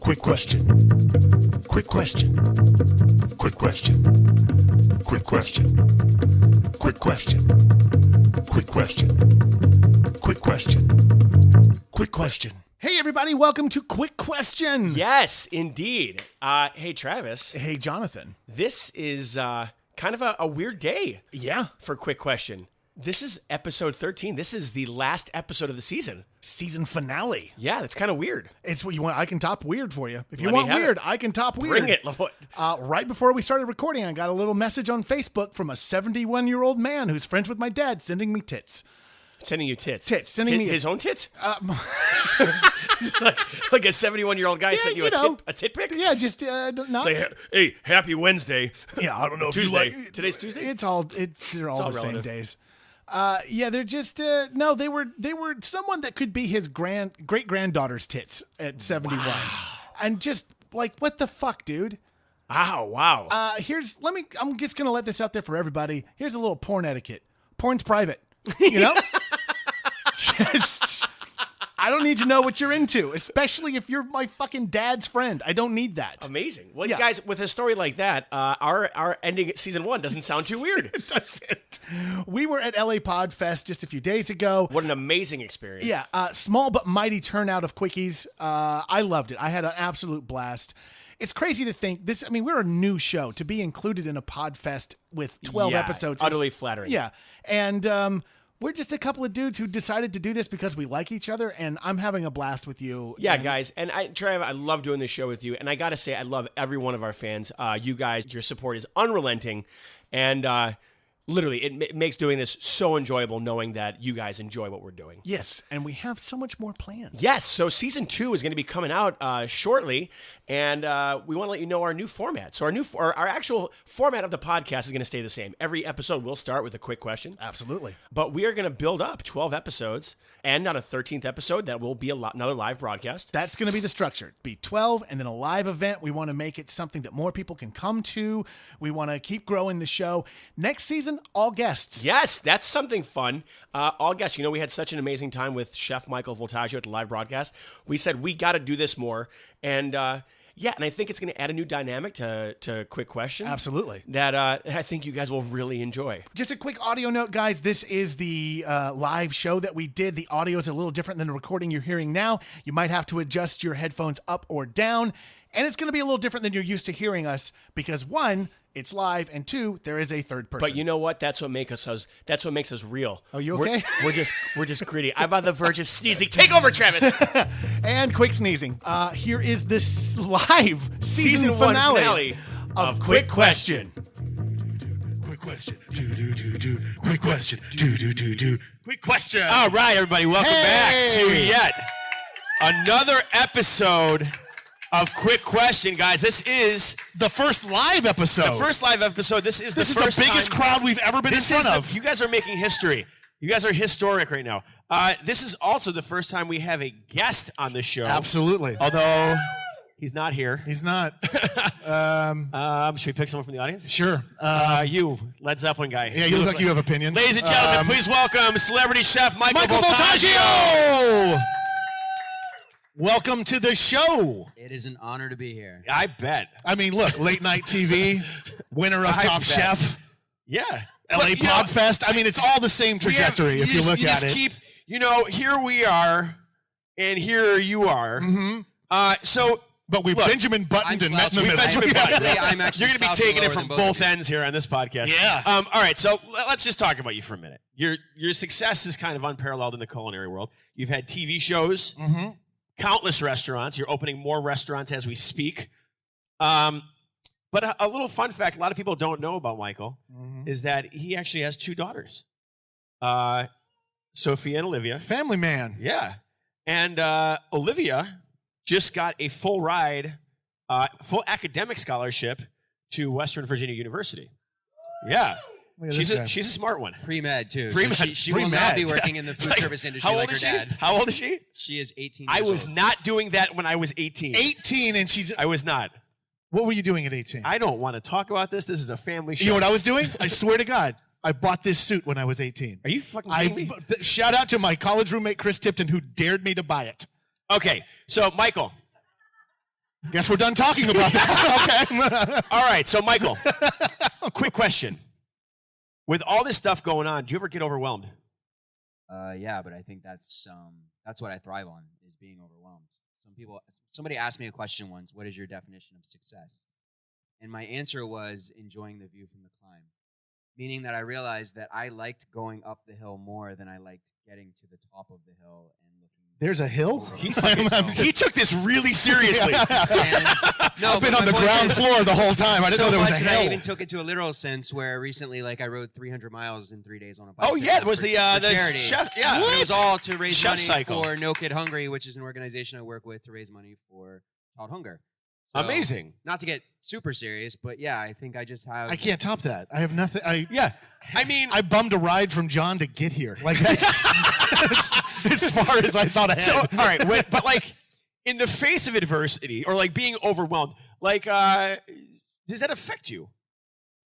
Quick question. Quick question. Quick question. Quick question. Quick question. Quick question. Quick question. Quick question. Hey everybody, welcome to Quick Question. Yes, indeed. Hey Travis. Hey Jonathan. This is kind of a weird day. Yeah. For Quick Question. This is episode 13. This is the last episode of the season. Season finale. Yeah, that's kind of weird. It's what you want. I can top weird for you. If you want weird, I can top weird. Bring it, Lord. Right before we started recording, I got a little message on Facebook from a 71-year-old man who's friends with my dad sending me tits. Sending you tits. Tits. Sending me his own tits? like a 71-year-old guy sent you a tit pic? Yeah, just not. Say, hey, happy Wednesday. Yeah, I don't know Tuesday. if you like. Today's Tuesday? They're all the relative. same days. Yeah, they're just no. They were someone that could be his great granddaughter's tits at 71, and just like what the fuck, dude. Wow. I'm just gonna let this out there for everybody. Here's a little porn etiquette. Porn's private. You know? Just, I don't need to know what you're into, especially if you're my fucking dad's friend. I don't need that. Amazing. Well, you guys, with a story like that, our ending at season 1 doesn't sound too weird. It doesn't. We were at LA PodFest just a few days ago. What an amazing experience. Yeah. Small but mighty turnout of quickies. I loved it. I had an absolute blast. It's crazy to think this. I mean, we're a new show. To be included in a PodFest with 12 episodes. Utterly flattering. Yeah. And we're just a couple of dudes who decided to do this because we like each other, and I'm having a blast with you. Yeah, guys. And Trav, I love doing this show with you. And I got to say, I love every one of our fans. You guys, your support is unrelenting. And literally, it makes doing this so enjoyable knowing that you guys enjoy what we're doing. Yes, and we have so much more planned. Yes, so season 2 is going to be coming out shortly, and we want to let you know our new format. So our actual format of the podcast is going to stay the same. Every episode will start with a quick question. Absolutely. But we are going to build up 12 episodes, and on a 13th episode, that will be another live broadcast. That's going to be the structure. Be 12 and then a live event. We want to make it something that more people can come to. We want to keep growing the show. Next season, all guests. Yes, that's something fun. All guests. You know, we had such an amazing time with Chef Michael Voltaggio at the live broadcast. We said we got to do this more. And and I think it's going to add a new dynamic to Quick Question. Absolutely. That I think you guys will really enjoy. Just a quick audio note, guys. This is the live show that we did. The audio is a little different than the recording you're hearing now. You might have to adjust your headphones up or down. And it's going to be a little different than you're used to hearing us because, one, it's live, and 2, there is a third person. But you know what? That's what makes us real. Oh, you okay? We're just gritty. I'm on the verge of sneezing. Take over, Travis. And quick sneezing. Here is this live season 1 finale of Quick Question. Quick question. Quick question. Quick question. All right, everybody, welcome back to yet another episode of Quick Question, guys. This is the first live episode. This is the biggest crowd we've ever been in front of. You guys are making history. You guys are historic right now. This is also the first time we have a guest on the show. Absolutely. Although he's not here. He's not. Should we pick someone from the audience? Sure. You, Led Zeppelin guy. Yeah, you look like you have opinions. Ladies and gentlemen, please welcome celebrity chef Michael Voltaggio. Welcome to the show. It is an honor to be here. I bet. I mean, look, late night TV, winner of Top Chef. Yeah. LA PodFest. I mean, it's all the same trajectory if you look at it. Here we are, and here you are. Mm-hmm. But we Benjamin buttoned and met in the middle. I'm actually You're going to be taking it from both ends here on this podcast. Yeah. All right, so let's just talk about you for a minute. Your success is kind of unparalleled in the culinary world. You've had TV shows. Mm-hmm. Countless restaurants. You're opening more restaurants as we speak. But a little fun fact a lot of people don't know about Michael is that he actually has 2 daughters, Sophia and Olivia. Family man. Yeah. And Olivia just got a full academic scholarship to Western Virginia University. Yeah. She's a smart one. Pre-med, too. Pre-med. So she will not be working in the food service industry like her dad. How old is she? She is 18 I years was old. not doing that when I was 18. 18, and she's... I was not. What were you doing at 18? I don't want to talk about this. This is a family show. You know what I was doing? I swear to God. I bought this suit when I was 18. Are you fucking kidding me? Shout out to my college roommate, Chris Tipton, who dared me to buy it. Okay, so Michael, Guess we're done talking about that. Okay. All right. So, Michael, quick question. With all this stuff going on, do you ever get overwhelmed? Yeah, but I think that's what I thrive on, is being overwhelmed. Somebody asked me a question once, what is your definition of success? And my answer was enjoying the view from the climb, meaning that I realized that I liked going up the hill more than I liked getting to the top of the hill and looking. There's a hill? He took this really seriously. I've been on the ground floor the whole time. I didn't know there was a hill. I even took it to a literal sense where recently, like, I rode 300 miles in 3 days on a bike. Oh, yeah. It was the charity. chef. Yeah. It was all to raise Chef money cycle. for No Kid Hungry, which is an organization I work with to raise money for child hunger. So, amazing. Not to get super serious, but yeah, I think I just have. I can't top that. I have nothing. I bummed a ride from John to get here. Like, that's as far as I thought ahead. So, all right, but like in the face of adversity or like being overwhelmed, like does that affect you?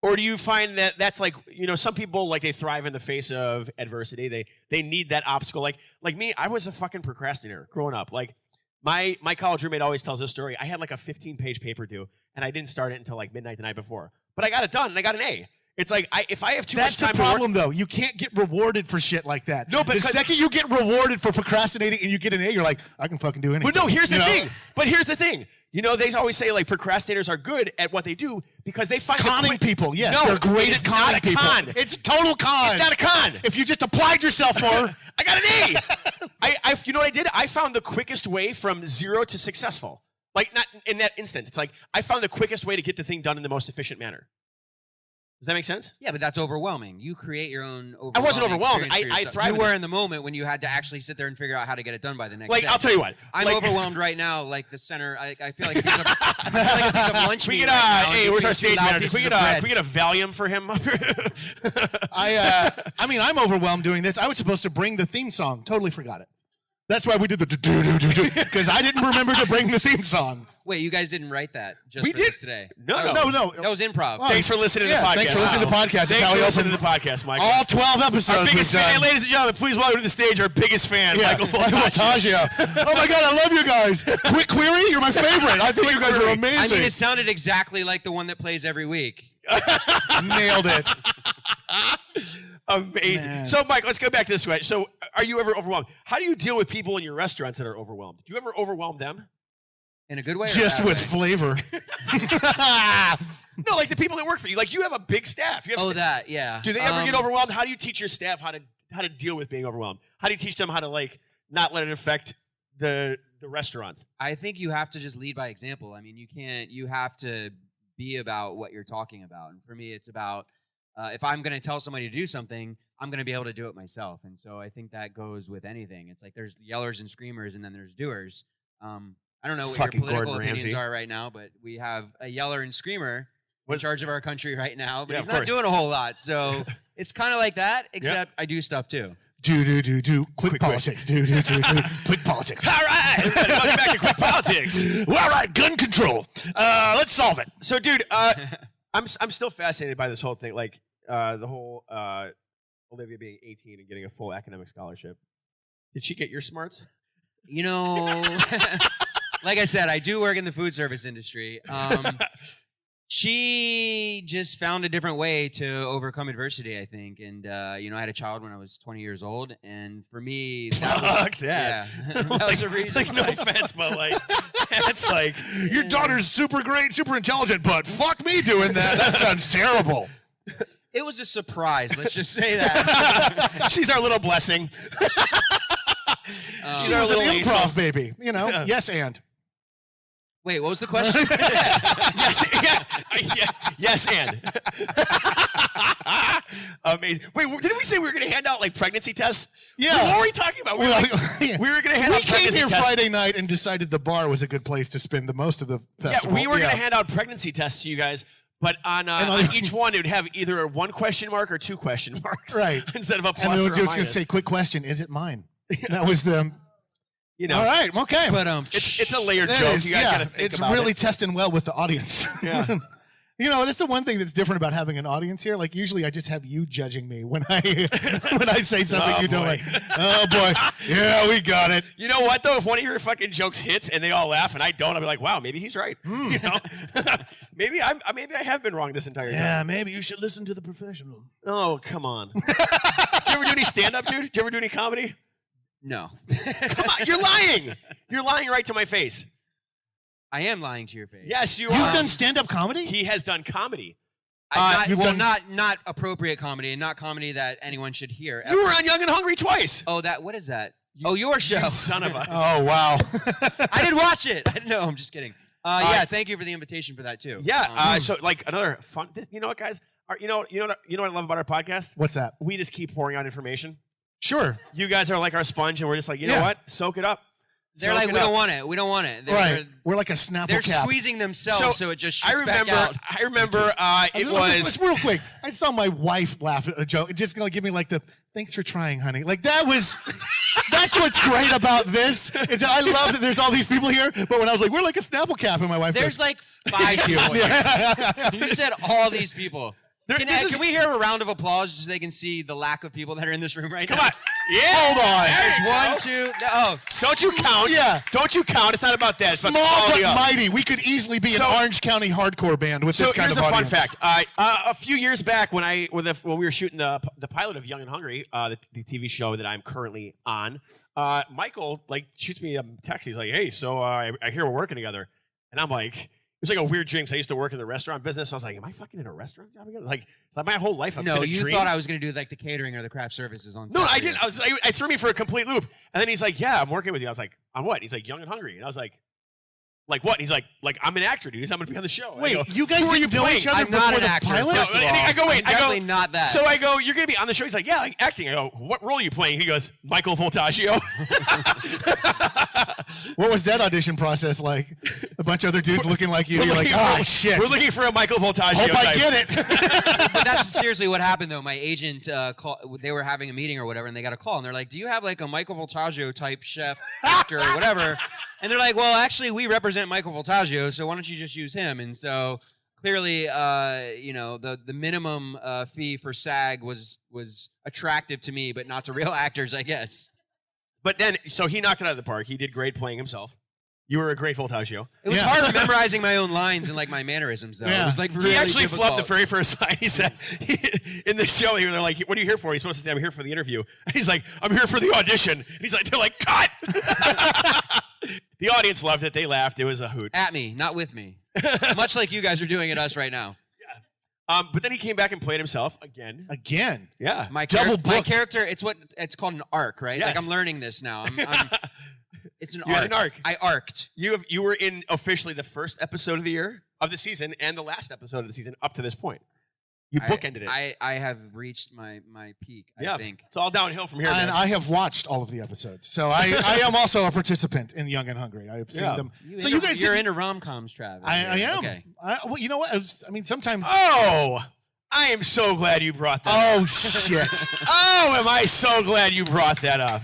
Or do you find that that's like, some people, like, they thrive in the face of adversity. They need that obstacle. Like me, I was a fucking procrastinator growing up. Like, my college roommate always tells this story. I had like a 15-page paper due, and I didn't start it until like midnight the night before. But I got it done, and I got an A. It's like, if I have too much time That's the problem, though. You can't get rewarded for shit like that. No, but the second you get rewarded for procrastinating and you get an A, you're like, I can fucking do anything. But no, here's the thing. But here's the thing. They always say, like, procrastinators are good at what they do because they find conning people. Yes, no, they're great it's at conning not a people. con. It's a total con. It's not a con. If you just applied yourself more. I got an A. You know what I did? I found the quickest way from 0 to successful. Like, not in that instance. It's like I found the quickest way to get the thing done in the most efficient manner. Does that make sense? Yeah, but that's overwhelming. You create your own overwhelming I wasn't overwhelmed. experience for I yourself. thrived. You were in the moment when you had to actually sit there and figure out how to get it done by the next day. I'll tell you what. I'm overwhelmed right now, like the center. I feel like a piece of lunch meat right now. Hey, where's our stage manager? Can we get a Valium for him? I'm overwhelmed doing this. I was supposed to bring the theme song. Totally forgot it. That's why we did the do-do-do-do, because I didn't remember to bring the theme song. Wait, you guys didn't write that just we for did this today? No. That was improv. Thanks for listening to the podcast. Thanks for listening to the podcast. Thanks for listening to the podcast, Michael. All 12 episodes. Our biggest fan, ladies and gentlemen, please welcome to the stage our biggest fan, Michael Voltaggio. Oh my God, I love you guys. Quick Query, you're my favorite. I think you guys are amazing. I mean, it sounded exactly like the one that plays every week. Nailed it. Amazing. Man. So, Mike, let's go back to this way. So, are you ever overwhelmed? How do you deal with people in your restaurants that are overwhelmed? Do you ever overwhelm them? In a good way or Just bad with way? flavor. No, like the people that work for you. Like, you have a big staff. You have that, yeah. Do they ever get overwhelmed? How do you teach your staff how to deal with being overwhelmed? How do you teach them how to, like, not let it affect the restaurant? I think you have to just lead by example. I mean, you have to be about what you're talking about. And for me, it's about if I'm going to tell somebody to do something, I'm going to be able to do it myself. And so I think that goes with anything. It's like there's yellers and screamers, and then there's doers. I don't know what your political opinions are right now, but we have a yeller and screamer in charge of our country right now, but he's not doing a whole lot. So it's kind of like that, except I do stuff too. Do. Quick politics. Do. Quick politics. All right. Welcome back to Quick Politics. Well, all right, gun control. Let's solve it. So, dude, I'm still fascinated by this whole thing. Like, the whole Olivia being 18 and getting a full academic scholarship. Did she get your smarts? You know, like I said, I do work in the food service industry. She just found a different way to overcome adversity, I think. And, I had a child when I was 20 years old. And for me, that. Yeah, that was a reason. Like, no offense, but, like, that's like... Your daughter's super great, super intelligent, but fuck me doing that. That sounds terrible. It was a surprise. Let's just say that. She's our little blessing. She was an improv baby. Yes, and. Wait, what was the question? Yes, and. Amazing. Wait, didn't we say we were going to hand out, like, pregnancy tests? Yeah. What were we talking about? We were going to hand out pregnancy tests. We came here Friday night and decided the bar was a good place to spend the most of the festival. Yeah, we were going to hand out pregnancy tests to you guys. But on each one, it would have either a 1 question mark or 2 question marks. Right. Instead of a plus or a minus. And I was going to say, quick question, is it mine? That was the... All right, okay. But it's a layered joke. You guys got to think it's about really it. testing well with the audience. Yeah. You know, that's the one thing that's different about having an audience here. Like, usually I just have you judging me when I say something you don't like. Oh, boy. Yeah, we got it. You know what, though? If one of your fucking jokes hits and they all laugh and I don't, I'll be like, wow, maybe he's right. You know? maybe I have been wrong this entire time. Yeah, maybe you should listen to the professional. Oh, come on. Did you ever do any stand-up, dude? Did you ever do any comedy? No. Come on, you're lying. You're lying right to my face. I am lying to your face. Yes, you are. You've done stand-up comedy? He has done comedy. Not appropriate comedy and not comedy that anyone should hear. Ever. You were on Young and Hungry twice. Oh, what is that? Your show. You son of a. Oh, wow. I didn't watch it. I didn't know. I'm just kidding. Yeah, thank you for the invitation for that too. Yeah. So like another fun. You know what, guys? You know what I love about our podcast? What's that? We just keep pouring out information. Sure. You guys are like our sponge, and we're just like, you know what? Soak it up. They're like, we don't want it. We don't want it. We're like a Snapple They're cap. squeezing themselves, so it just shoots back out. I remember it was... Real quick. I saw my wife laugh at a joke. Just going to give me like the, thanks for trying, honey. Like that was... That's what's great about this. Is that I love that there's all these people here, but when I was like, we're like a Snapple cap, and my wife There's goes, like 5 people here. You said all these people. Can we hear a round of applause so they can see the lack of people that are in this room right now? Come on. Yeah. Hold on. There's 1, 2. Oh. Don't you count. Yeah. Don't you count. It's not about that. It's small about but mighty. We could easily be an Orange County hardcore band with this kind of audience. So here's a fun fact. A few years back when we were shooting the pilot of Young and Hungry, the TV show that I'm currently on, Michael shoots me a text. He's like, hey, so I hear we're working together. And I'm like... It was like a weird dream because I used to work in the restaurant business. So I was like, am I fucking in a restaurant job again? Like my whole life I've been a dream. No, you thought I was going to do like the catering or the craft services on No, I didn't. I threw me for a complete loop. And then he's like, yeah, I'm working with you. I was like, on what? He's like, Young and Hungry. And I was like what? And he's like, I'm an actor, dude. I'm going to be on the show. Wait, you guys didn't know each other before the pilot? No, I go, wait. Definitely not that. So I go, you're going to be on the show? He's like, yeah, like acting. I go, what role are you playing? He goes, Michael Voltaggio. What was that audition process like? A bunch of other dudes looking like you. You're like, oh, shit. We're looking for a Michael Voltaggio Hope type. I get it. But that's seriously what happened, though. My agent, they were having a meeting or whatever, and they got a call, and they're like, do you have like a Michael Voltaggio type chef, actor, or whatever? And they're like, well, actually, we represent Michael Voltaggio, so why don't you just use him? And so clearly, the minimum fee for SAG was attractive to me, but not to real actors, I guess. But then, so he knocked it out of the park. He did great playing himself. You were a great Voltaggio. It was hard memorizing my own lines and like my mannerisms, though. Yeah. It was like really he actually difficult. flubbed the very first line. He said in the show, they're like, "What are you here for?" He's supposed to say, "I'm here for the interview." And he's like, "I'm here for the audition." And he's like, "They're like, cut." The audience loved it. They laughed. It was a hoot. At me, not with me. Much like you guys are doing at us right now. Yeah. But then he came back and played himself again. Again? Yeah. My character. It's called an arc, right? Yes. Like I'm learning this now. It's an you arc. Had an arc. I arced. You were in officially the first episode of the season, and the last episode of the season up to this point. You bookended it. I have reached my peak, I think. It's all downhill from here. And I have watched all of the episodes. So I am also a participant in Young and Hungry. I have seen them. You're into rom-coms, Travis. I am. Okay. Well, you know what? Sometimes... Oh! I am so glad you brought that up. Oh, shit. Oh, am I so glad you brought that up.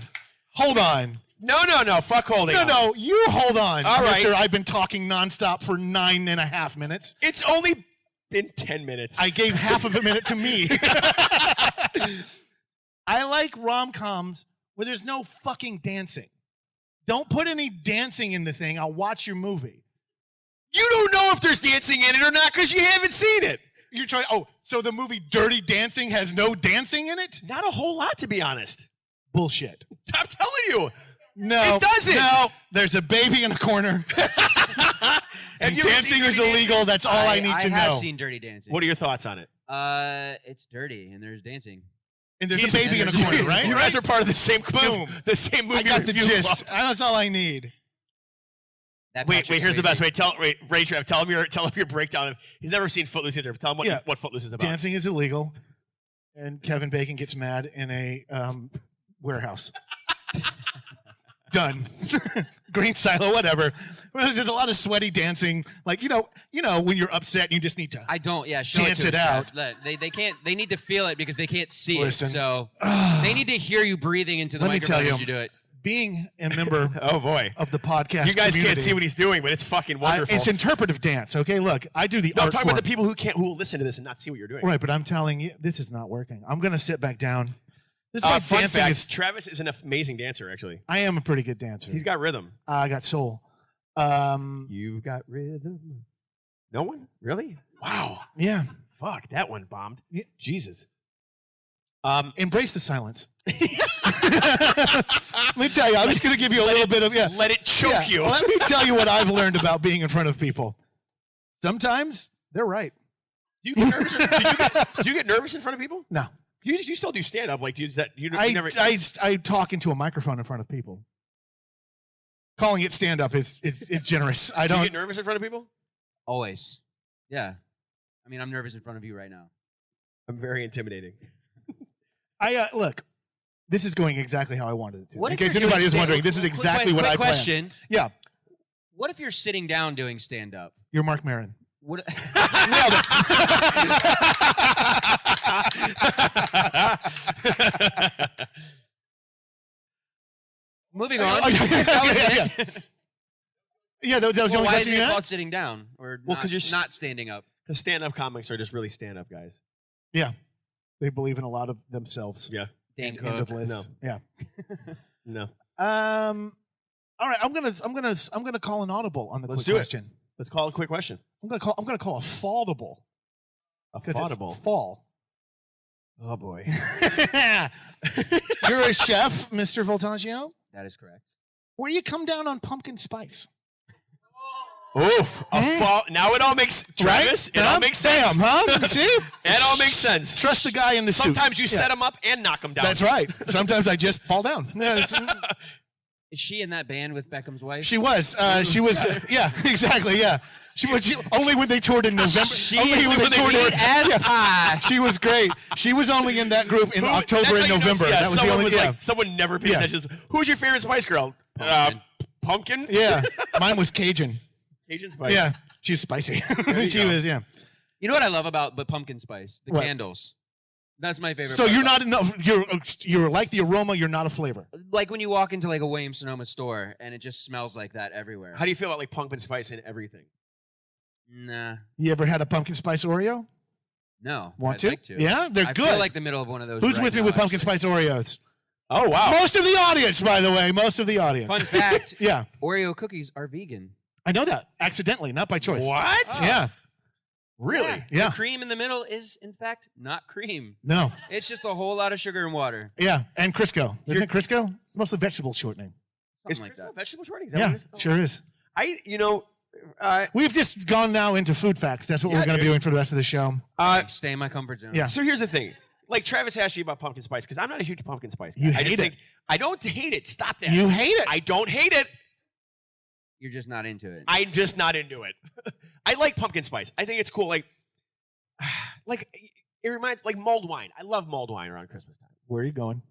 Hold on. No. Fuck holding on. No, you hold on. All right. Mister, I've been talking nonstop for 9.5 minutes. It's only been 10 minutes. I gave half of a minute to me. I like rom-coms where there's no fucking dancing. Don't put any dancing in the thing. I'll watch your movie. You don't know if there's dancing in it or not because you haven't seen it. You're trying. Oh, so the movie Dirty Dancing has no dancing in it? Not a whole lot, to be honest. Bullshit. I'm telling you. No. It doesn't. No. There's a baby in a corner. And dancing is illegal. That's all I need to know. I have seen Dirty Dancing. What are your thoughts on it? It's dirty and there's dancing. And there's a baby in a corner, right? You guys are part of the same boom. The same movie. I got the gist. Club. That's all I need. Wait, here's the best way. Ray Trev, tell him your breakdown of he's never seen Footloose either. Tell him what Footloose is about. Dancing is illegal, and Kevin Bacon gets mad in a warehouse. Done. Green silo, whatever. There's a lot of sweaty dancing. Like, you know when you're upset and you just need to dance it out. They can't. They need to feel it because they can't see Listen. it. So they need to hear you breathing into the Let me microphone tell you, as you do it. being a member Oh boy. of the podcast You guys community, can't see what he's doing, but it's fucking wonderful. it's interpretive dance, okay? Look, I do the no, I'm art talking form. about the people who will listen to this and not see what you're doing. Right, but I'm telling you, this is not working. I'm going to sit back down. This is my Fun dancing fact, is... Travis is an amazing dancer, actually. I am a pretty good dancer. He's got rhythm. I got soul. You got rhythm. No one? Really? Wow. Yeah. Fuck, that one bombed. Yeah. Jesus. Embrace the silence. Let me tell you, I'm just going to give you a little bit of... Yeah. Let it choke you. Let me tell you what I've learned about being in front of people. Sometimes they're right. Do you get nervous? Do you get nervous in front of people? No. You still do stand up like you never. I talk into a microphone in front of people. Calling it stand up is generous. I Do don't you get nervous in front of people? Always. Yeah. I mean, I'm nervous in front of you right now. I'm very intimidating. Look. This is going exactly how I wanted it to. What in if case you're anybody doing is wondering, this is exactly what I planned. question. Yeah. What if you're sitting down doing stand up? You're Mark Maron. What? Nailed it. Moving on. Oh, yeah, That was yeah, it. Yeah, that was the Well, only why question is you it had? called sitting down or Well, not, 'cause you're not standing up? Because stand up comics are just really stand up guys. Yeah. They believe in a lot of themselves. Yeah. Dan End of Cook. list. No. Yeah. No. All right, I'm gonna call an audible on the Let's quick do it. question. Let's call a quick question. I'm gonna call a fallable. A 'Cause it's faudible. fall. Oh boy. You're a chef, Mr. Voltaggio. That is correct. Where do you come down on pumpkin spice? Oof. A fall. Now it all makes Travis. Right? It all makes sense. Damn, huh? See? It all makes sense. Trust the guy in the suit. Sometimes you Yeah. set them up and knock them down. That's right. Sometimes I just fall down. Yeah, Is she in that band with Beckham's wife? she was. Yeah, exactly. Yeah. She only when they toured in November. She only is when they toured sweet in, as pie. She was great. She was only in that group in October That's and how you know- November. yeah, That was the someone only. was Yeah. like, someone never paid Yeah. attention. Who's your favorite Spice Girl? Pumpkin. Pumpkin? Yeah. Mine was Cajun. Cajun Spice. Yeah. She was spicy. you She go. was. Yeah. You know what I love about pumpkin spice? The What? candles. That's my favorite. So part you're about not. You're like the aroma. You're not a flavor. like when you walk into like a Williams Sonoma store and it just smells like that everywhere. How do you feel about like pumpkin spice in everything? Nah, You ever had a pumpkin spice Oreo? no. Want I'd to? like to? Yeah, they're I good. feel like the middle of one of those. Who's right with me now, with pumpkin actually. spice Oreos? Oh wow. Most of the audience, by the way. Most of the audience. Fun fact: Yeah, Oreo cookies are vegan. I know that. Accidentally, not by choice. What? Yeah. Really? Yeah. The cream in the middle is, in fact, not cream. No. It's just a whole lot of sugar and water. Yeah, and Crisco. Isn't it Crisco? It's mostly vegetable shortening. Something like that. Vegetable shortening? Is that Yeah, what it is? Oh. sure is. We've just gone now into food facts. That's what Yeah, we're going to be dude. doing for the rest of the show. Stay in my comfort zone. Yeah. So here's the thing. Like Travis asked you about pumpkin spice because I'm not a huge pumpkin spice guy. You I just hate it. think I don't hate it. Stop that. You hate it. I don't hate it. You're just not into it. I'm just not into it. I like pumpkin spice. I think it's cool. Like it reminds like mulled wine. I love mulled wine around Christmas time. Where are you going?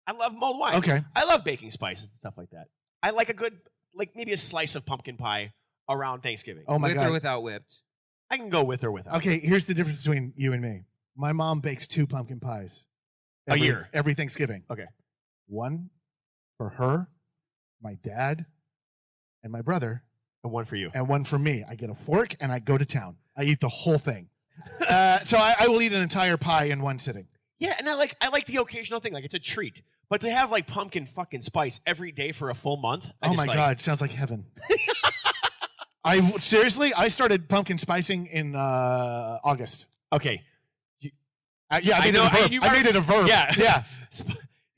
I love mulled wine. Okay. I love baking spices and stuff like that. I like a good like maybe a slice of pumpkin pie around Thanksgiving. Oh my with God. or without whipped. I can go with or without. Okay, here's the difference between you and me. My mom bakes 2 pumpkin pies. A year. Every Thanksgiving. Okay. One for her, my dad, and my brother, And one for you. and one for me. I get a fork and I go to town. I eat the whole thing. So I will eat an entire pie in one sitting. Yeah, and I like the occasional thing. Like it's a treat. But to have like pumpkin fucking spice every day for a full month. Oh my God, sounds like heaven. I started pumpkin spicing in August. Okay. I made I it know- a verb. you I made it a verb. Yeah. Yeah.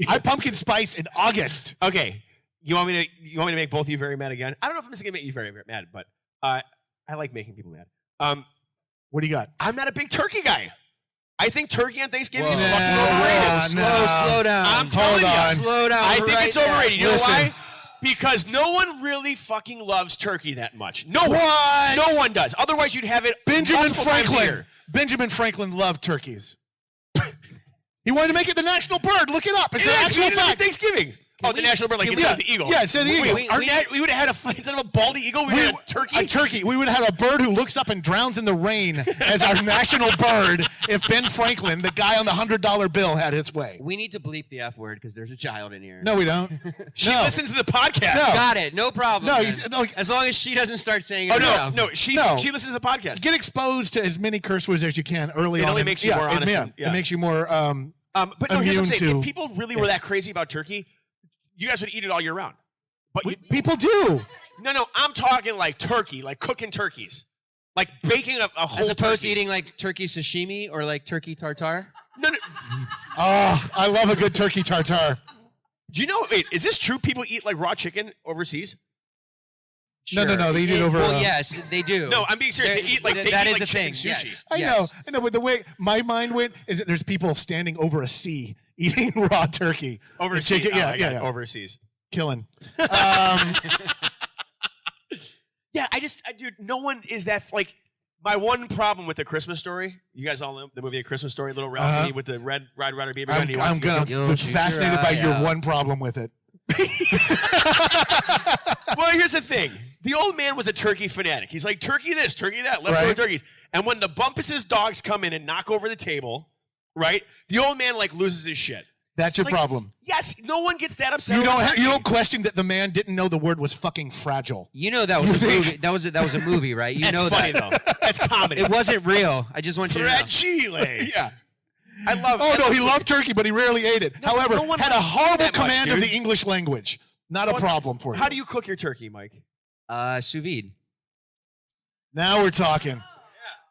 I pumpkin spice in August. Okay. You want me to make both of you very mad again? I don't know if I'm just gonna make you very, very mad, but I like making people mad. What do you got? I'm not a big turkey guy. I think turkey on Thanksgiving is Whoa. fucking No, overrated. no. Slow down. I'm telling you. on. Slow down. I think right it's now. overrated. You know Listen. why? Because no one really fucking loves turkey that much. No one. What? No one does. Otherwise, you'd have it Benjamin multiple times a Franklin. year. Benjamin Franklin loved turkeys. He wanted to make it the national bird. Look it up. It's It an is. actual We eat it on fact. Thanksgiving. Oh, the national bird, like instead of the eagle. Yeah, instead of the eagle. We would have had instead of a baldy eagle, we would have had a turkey. A turkey. We would have had a bird who looks up and drowns in the rain as our national bird if Ben Franklin, the guy on the $100 bill, had his way. We need to bleep the F word because there's a child in here. No, we don't. She listens to the podcast. No. Got it. No problem. No, as long as she doesn't start saying it. Oh, no. She listens to the podcast. Get exposed to as many curse words as you can early on. It only makes you more honest. It makes you more but no, here's what I'm saying. to If people really were that crazy about turkey, you guys would eat it all year round. But people do. No, I'm talking like turkey, like cooking turkeys. Like baking a whole As opposed turkey. to eating like turkey sashimi or like turkey tartare? No. Oh, I love a good turkey tartare. Do you know, wait, is this true? People eat like raw chicken overseas? Sure. No, they eat it over. Well, yes, they do. No, I'm being serious. They eat like that is like a thing. sushi. Yes. I know, but the way my mind went is that there's people standing over a sea eating raw turkey. Overseas. Chicken, yeah. Overseas. Killing. Yeah, dude, no one is that, like, my one problem with the Christmas Story, you guys all know the movie A Christmas Story, Little Ralphie with the red Rider baby. I'm fascinated by your one problem with it. Well, here's the thing. The old man was a turkey fanatic. He's like, turkey this, turkey that, leftover turkeys. And when the Bumpus's dogs come in and knock over the table, right, the old man, like, loses his shit. That's your problem. Yes, no one gets that upset. You don't question that the man didn't know the word was fucking fragile. You know that was a movie. That was a movie, right? You That's know funny, that. though. That's comedy. It wasn't real. I just want you to know. Fragile. Yeah. I love Oh, no, he loved turkey, but he rarely ate it. However, no one had a likes horrible that much, command of dude. the English language. Not a problem for you. How do you cook your turkey, Mike? Sous vide. Now we're talking.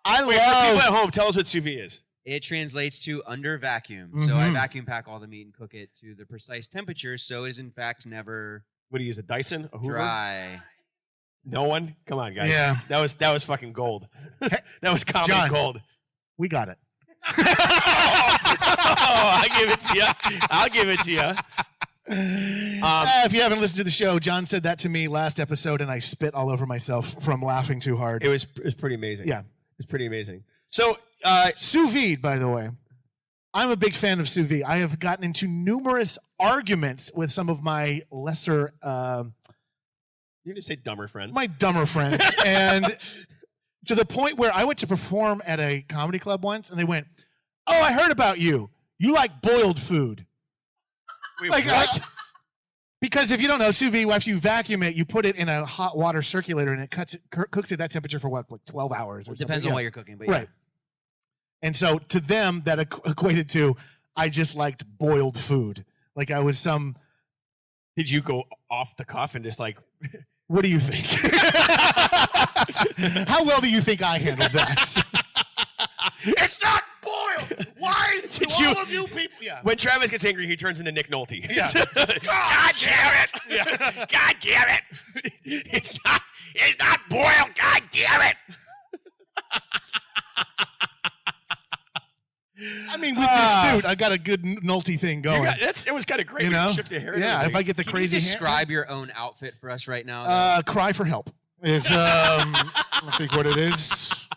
For people at home, tell us what sous vide is. It translates to under vacuum. So I vacuum pack all the meat and cook it to the precise temperature, so it is in fact never What do you use? A Dyson? A Hoover? dry. No one? Come on, guys. Yeah. That was fucking gold. That was comedy John. gold. We got it. I'll give it to you. I'll give it to you. If you haven't listened to the show, John said that to me last episode, and I spit all over myself from laughing too hard. It was pretty amazing. Yeah. It's pretty amazing. So, Sous vide, by the way. I'm a big fan of sous vide. I have gotten into numerous arguments with some of my lesser, you can just say dumber friends. my dumber friends, and to the point where I went to perform at a comedy club once, and they went, "Oh, I heard about you. You like boiled food." Wait, Like, what? Because if you don't know, sous vide, after you vacuum it, you put it in a hot water circulator, and it cooks at that temperature for what, like 12 hours? Or Depends something? on what you're cooking, but yeah. Right. And so to them, that equated to I just liked boiled food. Like I was some. Did you go off the cuff and just like... What do you think? How well do you think I handled that? It's not boiled. Why do all of you people? Yeah. When Travis gets angry, he turns into Nick Nolte. Yeah. God damn it! Yeah. God damn it! It's not boiled. God damn it! I mean, with this suit, I got a good Nolte thing going. It was kind of great. You when know? you shook your hair. and Yeah, if everything. I get the Can crazy you hand- describe your own outfit for us right now? cry for help. Is I think what it is.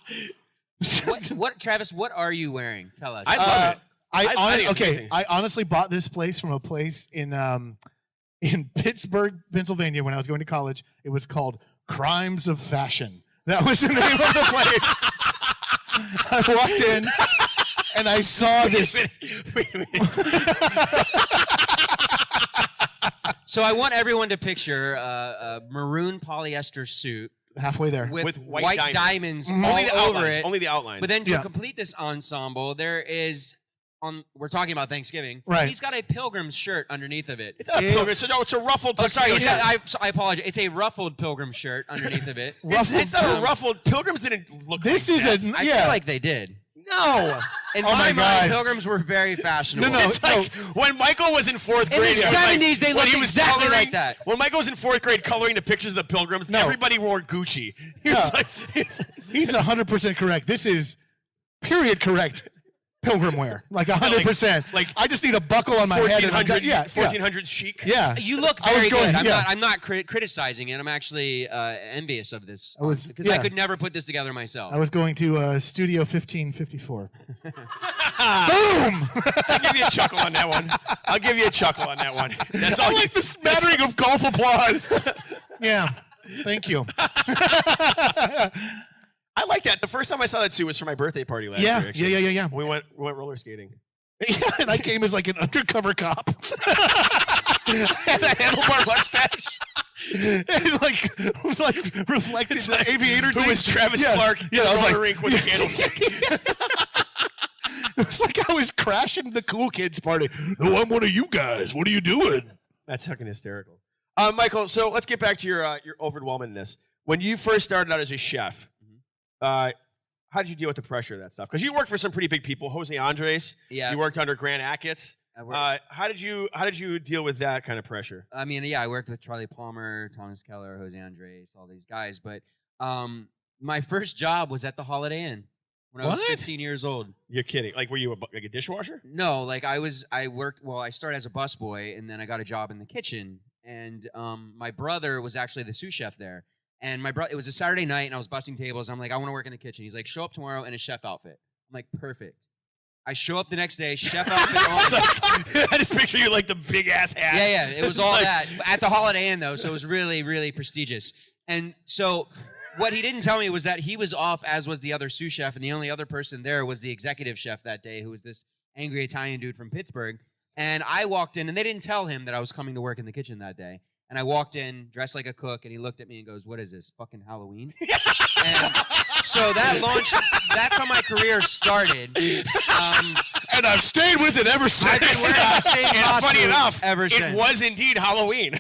What, Travis? What are you wearing? Tell us. I love it. I think it's amazing. I honestly bought this place from a place in Pittsburgh, Pennsylvania when I was going to college. It was called Crimes of Fashion. That was the name of the place. I walked in and I saw this. Wait a minute. So I want everyone to picture a maroon polyester suit Halfway there. with white diamonds Mhm. all Only the over outlines. it. Only the outline. But then to Yeah. complete this ensemble, there is we're talking about Thanksgiving. Right. He's got a pilgrim shirt underneath of it. it's a ruffled Oh, sorry. tuxedo shirt. I apologize. It's a ruffled pilgrim shirt underneath of it. It's not a ruffled. Pilgrims didn't look This like is that. I yeah. feel like they did. No. In Oh my my God. mind, pilgrims were very fashionable. No, It's like when Michael was in fourth In grade. the it was like 70s, they when looked he was exactly coloring- like that. When Michael was in fourth grade coloring the pictures of the pilgrims, No. everybody wore Gucci. He was like, He's 100% correct. This is period correct. pilgrim wear, like 100%. like I just need a buckle on my head. 1400 chic. Yeah. You look very good. I'm not criticizing it. I'm actually envious of this because I could never put this together myself. I was going to Studio 1554. Boom! I'll give you a chuckle on that one. That's all. I like the smattering of golf applause. Yeah. Thank you. I like that. The first time I saw that suit was for my birthday party last year. Actually. Yeah. We went roller skating. Yeah, and I came as like an undercover cop. And a handlebar mustache. And like reflected the aviator thing. Who was Travis Clark? Yeah, I was like rink with a candlestick. It was like I was crashing the cool kids party. No, I'm one of you guys. What are you doing? That's fucking hysterical. Michael, so let's get back to your overwhelmingness. When you first started out as a chef, how did you deal with the pressure of that stuff? Because you worked for some pretty big people, Jose Andres. Yeah. You worked under Grant Achatz. How did you deal with that kind of pressure? I mean, yeah, I worked with Charlie Palmer, Thomas Keller, Jose Andres, all these guys. But my first job was at the Holiday Inn when I was 15 years old. You're kidding? Like, were you like a dishwasher? No, like I started as a busboy, and then I got a job in the kitchen. And my brother was actually the sous chef there. And it was a Saturday night, and I was busting tables. I'm like, I want to work in the kitchen. He's like, show up tomorrow in a chef outfit. I'm like, perfect. I show up the next day, chef outfit on. I just picture you like the big ass hat. Yeah. It was all that at the Holiday Inn though, so it was really, really prestigious. And so, what he didn't tell me was that he was off, as was the other sous chef, and the only other person there was the executive chef that day, who was this angry Italian dude from Pittsburgh. And I walked in, and they didn't tell him that I was coming to work in the kitchen that day. And I walked in dressed like a cook, and he looked at me and goes, "What is this, fucking Halloween?" And so that's how my career started. And I've stayed with it ever since. I've been wearing the same costume funny enough, ever since. It was indeed Halloween.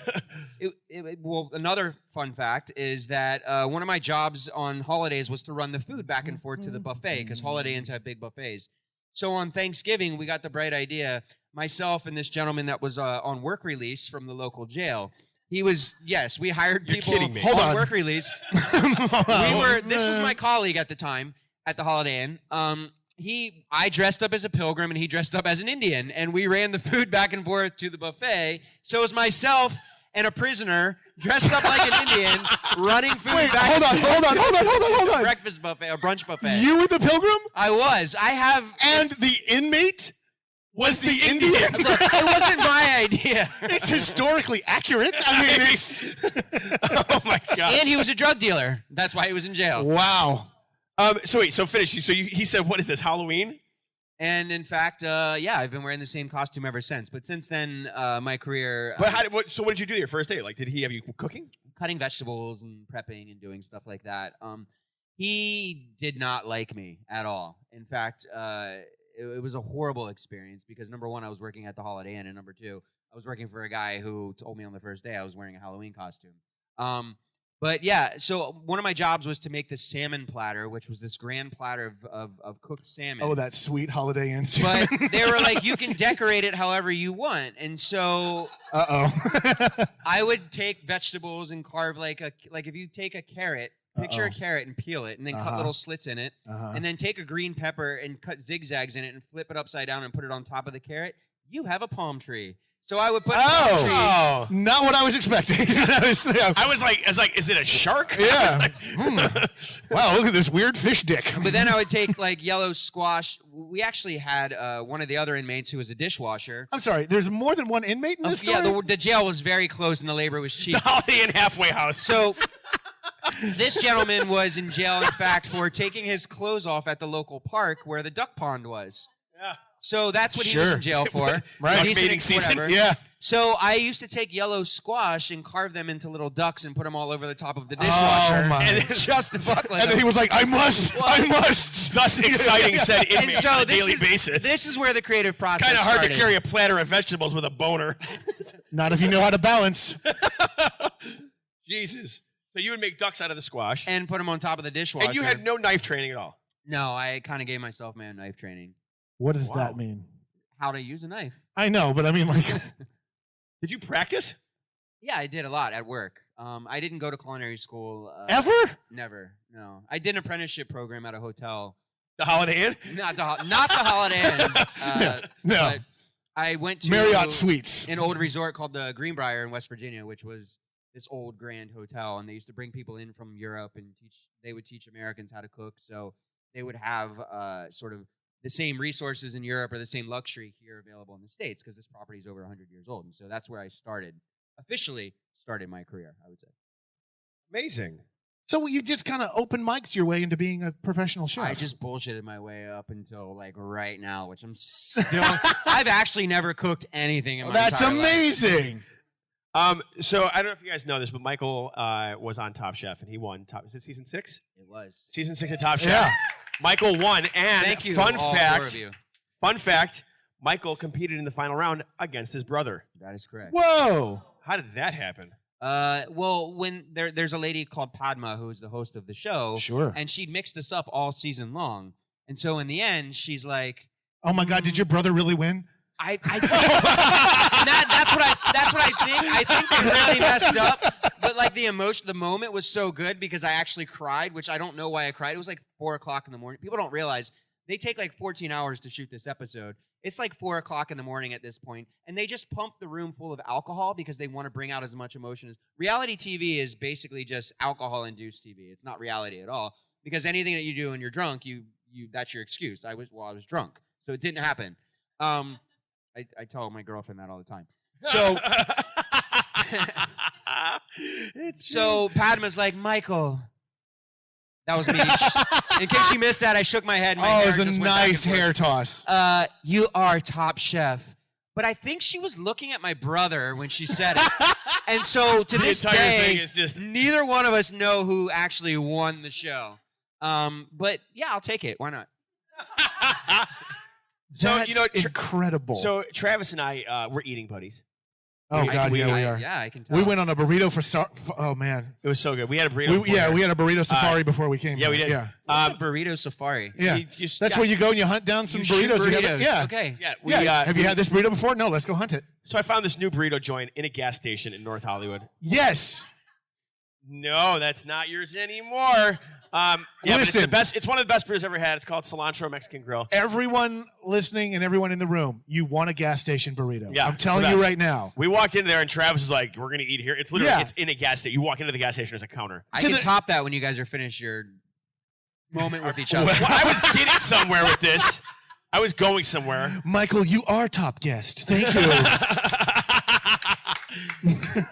Well, another fun fact is that one of my jobs on holidays was to run the food back and forth to the buffet, because Holiday Inns have big buffets. So on Thanksgiving, we got the bright idea, myself and this gentleman that was on work release from the local jail. He was, yes, we hired people on work release. This was my colleague at the time at the Holiday Inn. I dressed up as a pilgrim and he dressed up as an Indian, and we ran the food back and forth to the buffet. So it was myself and a prisoner dressed up like an Indian running food back and forth. Hold on. Breakfast buffet, a brunch buffet. You were the pilgrim? I was. And the inmate was the Indian. Look, it wasn't my idea. It's historically accurate. I mean, it's... Oh, my God. And he was a drug dealer. That's why he was in jail. Wow. So finish. So he said, what is this, Halloween? And in fact, I've been wearing the same costume ever since. But since then, my career... But what did you do your first day? Like, did he have you cooking? Cutting vegetables and prepping and doing stuff like that. He did not like me at all. In fact, it was a horrible experience because, number one, I was working at the Holiday Inn, and number two, I was working for a guy who told me on the first day I was wearing a Halloween costume. But yeah, so one of my jobs was to make the salmon platter, which was this grand platter of cooked salmon. Oh, that sweet Holiday Inn salmon. But they were like, you can decorate it however you want. And so I would take vegetables and carve like if you take a carrot, picture a carrot and peel it, and then cut little slits in it, and then take a green pepper and cut zigzags in it and flip it upside down and put it on top of the carrot. You have a palm tree. So I would put palm tree. Not what I was expecting. I was like, is it a shark? Yeah. Wow, look at this weird fish dick. But then I would take like yellow squash. We actually had one of the other inmates who was a dishwasher. I'm sorry, there's more than one inmate in this story? Yeah, the jail was very close and the labor was cheap. The Holiday Inn halfway house. So this gentleman was in jail, in fact, for taking his clothes off at the local park where the duck pond was. Yeah. So that's what he was in jail for. Right. Mating season. Yeah. So I used to take yellow squash and carve them into little ducks and put them all over the top of the dishwasher. Oh, my. And just to fuck with And then he was like, I must. Thus exciting said inmate on a daily basis. This is where the creative process It's kind of hard started. to carry a platter of vegetables with a boner. Not if you know how to balance. Jesus. So you would make ducks out of the squash. And put them on top of the dishwasher. And you had no knife training at all? No, I kind of gave myself my own knife training. What does that mean? How to use a knife. I know, but I mean, like... Did you practice? Yeah, I did a lot at work. I didn't go to culinary school. Ever? Never, no. I did an apprenticeship program at a hotel The Holiday Inn? Not the Holiday Inn. No. But I went to Marriott Suites. an old resort called the Greenbrier in West Virginia, which was this old grand hotel, and they used to bring people in from Europe and they would teach Americans how to cook. So they would have sort of the same resources in Europe or the same luxury here available in the States because this property is over 100 years old. And so that's where I officially started my career, I would say. Amazing. So you just kind of open mics your way into being a professional chef. I just bullshitted my way up until like right now, which I'm still. I've actually never cooked anything in my That's entire life. amazing. So I don't know if you guys know this, but Michael was on Top Chef and he won. Is it season 6? It was Season 6 of Top Chef. Yeah. Michael won, and Thank you, fun all fact. 4 of you. Fun fact: Michael competed in the final round against his brother. That is correct. Whoa. How did that happen? Well, when there's a lady called Padma who's the host of the show, Sure. and she'd mixed us up all season long, and so in the end, she's like, Oh my God! Did your brother really win? that's what I think. I think they really messed up. But like the moment was so good because I actually cried, which I don't know why I cried. It was like 4:00 in the morning. People don't realize they take like 14 hours to shoot this episode. It's like 4:00 in the morning at this point, and they just pump the room full of alcohol because they want to bring out as much emotion as reality TV is basically just alcohol-induced TV. It's not reality at all because anything that you do when you're drunk, you that's your excuse. I was drunk, so it didn't happen. I tell my girlfriend that all the time. So Padma's like, Michael. That was me. In case you missed that, I shook my head. Oh, it was a nice hair toss. You are Top Chef. But I think she was looking at my brother when she said it. And so to this entire day, thing is just- neither one of us know who actually won the show. But yeah, I'll take it. Why not? That's you know, incredible. So Travis and I were eating buddies. oh God, we are. Yeah, I can tell. We went on a burrito Oh man. It was so good. We had a burrito. We had a burrito safari before we came. Yeah, we here. did. Yeah. What's a burrito safari? Yeah. That's where you go and you hunt down some shoot burritos. You gotta- burritos. yeah. Okay. Yeah. Have you had this burrito before? No. Let's go hunt it. So I found this new burrito joint in a gas station in North Hollywood. Yes. No, that's not yours anymore. But it's Listen. the best. It's one of the best burritos I've ever had. It's called Cilantro Mexican Grill. Everyone listening and everyone in the room, you want a gas station burrito. Yeah, I'm it's telling the you best. right now. We walked in there and Travis was like, "We're gonna eat here." It's literally Yeah. it's in a gas station. You walk into the gas station, there's a counter. I can top that when you guys are finished your moment with each other. Well, I was getting somewhere with this. I was going somewhere. Michael, you are top guest. Thank you.